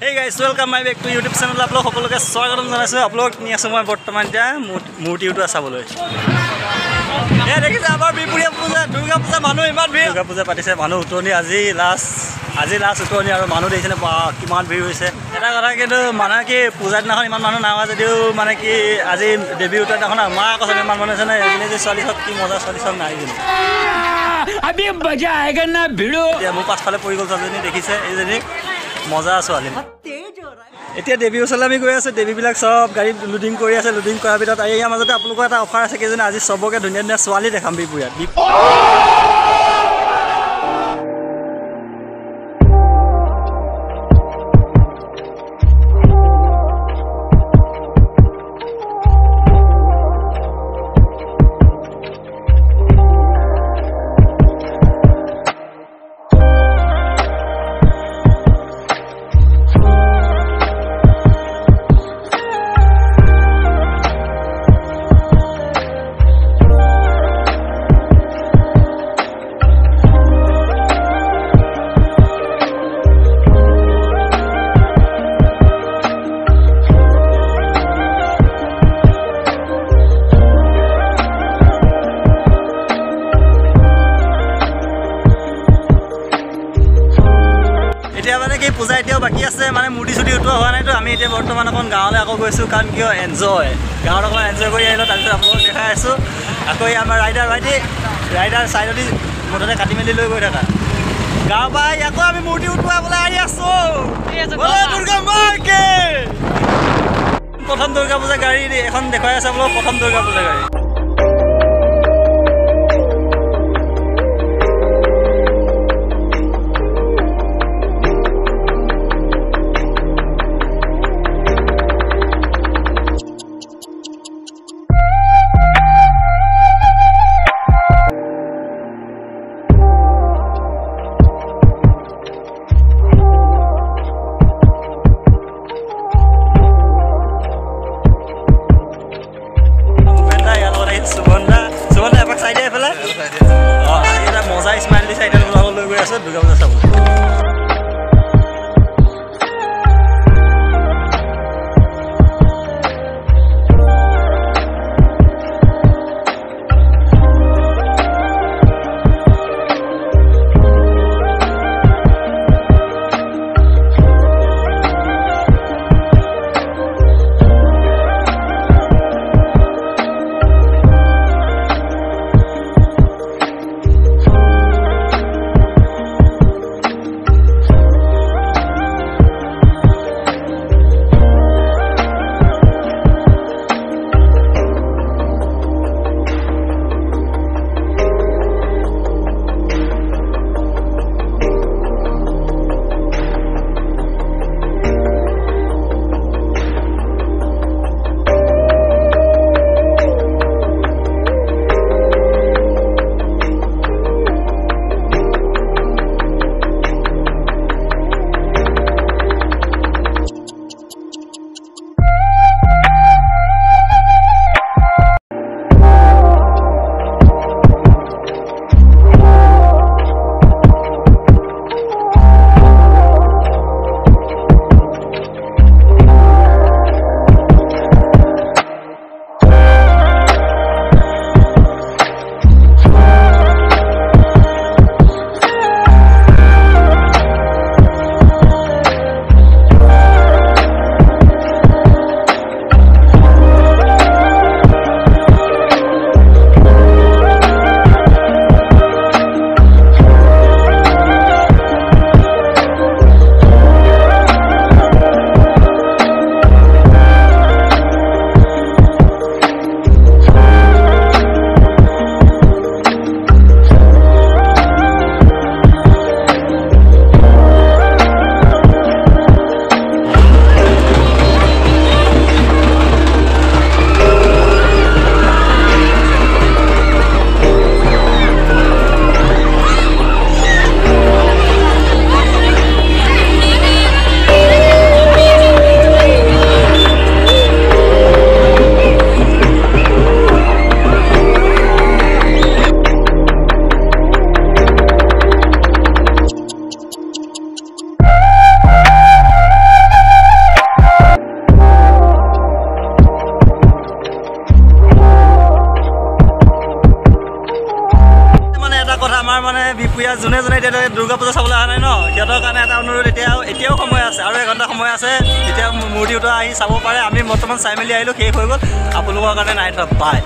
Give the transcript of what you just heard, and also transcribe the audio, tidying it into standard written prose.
Hey guys, welcome my back to YouTube channel. Upload সকলোকে স্বাগতম জনাইছো। আপলোড নি আছো মই বৰ্তমান এতিয়া মূৰ্তিটো চাবলৈ। এ দেখিছা আমাৰ বিপুৰীয়া পূজা দুৰ্গা পূজা মানুহ ইমান ভিৰ। দুৰ্গা পূজা পাতিছে মানুহ উতনি আজি লাষ্ট উতনি আৰু মানুহ দেখিছেনে কিমান ভিৰ হৈছে। এটা কথা কিন্তু মানে কি পূজা দিনাখন ইমান মানুহ নাৱা যদিও মানে কি আজি দেৱী উতনি দিনাখন আমাৰ কথা ইমান মানুহ আছে না এজনী যে ছোৱালী সব কি মজা ছোৱালী সব নাই কিন্তু। अभी मजा आएगा ना भिड़ो মোৰ পাছফালে পৰি গ'ল ছোৱালীজনী দেখিছে এইজনী মজা ছোৱালী। এতিয়া দেৱী ওচৰলৈ আমি গৈ আছো দেৱীবিলাক সব গাড়ীত লোডিং কৰি আছে লোডিং কৰাৰ ভিতৰত ইয়াৰ মাজতে আপোনালোকৰ এটা অফাৰ আছে কেইজনী আজি সবকে ধুনীয়া ধুনীয়া ছোৱালী দেখাম বিপুৰীয়াত। এতিয়া মানে কি পূজা এতিয়াও বাকী আছে মানে মূৰ্তি চুটি উঠোৱা হোৱা নাইতো আমি এতিয়া বৰ্তমান অকণ গাঁৱলৈ আকৌ গৈছোঁ কাৰণ কিয় এনজয় গাঁৱত অকণমান এনজয় কৰি আহিলোঁ তাৰপিছত আপোনালোকক দেখাই আছোঁ আকৌ আমাৰ ৰাইডাৰ চাইডদি মুঠতে কাটি মেলি লৈ গৈ থাকা গাঁৱৰ পৰা আকৌ আমি মূৰ্তি উঠোৱাবলৈ আহি আছোঁ দুৰ্গা মাকে প্ৰথম দুৰ্গা পূজা গাড়ী এখন দেখুৱাই আছে আপোনালোকক প্ৰথম দুৰ্গা পূজা গাড়ী। বিপুৰীয়া যোনে এতিয়ালৈকে দুৰ্গা পূজা চাবলৈ অহা নাই ন সিহঁতৰ কাৰণে এটা অনুৰোধ এতিয়াও সময় আছে আৰু এঘণ্টা সময় আছে এতিয়া মূৰ্তি উঠোৱা আহি চাব পাৰে আমি বৰ্তমান চাই মেলি আহিলোঁ শেষ হৈ গ'ল আপোনালোকৰ কাৰণে নাই বাই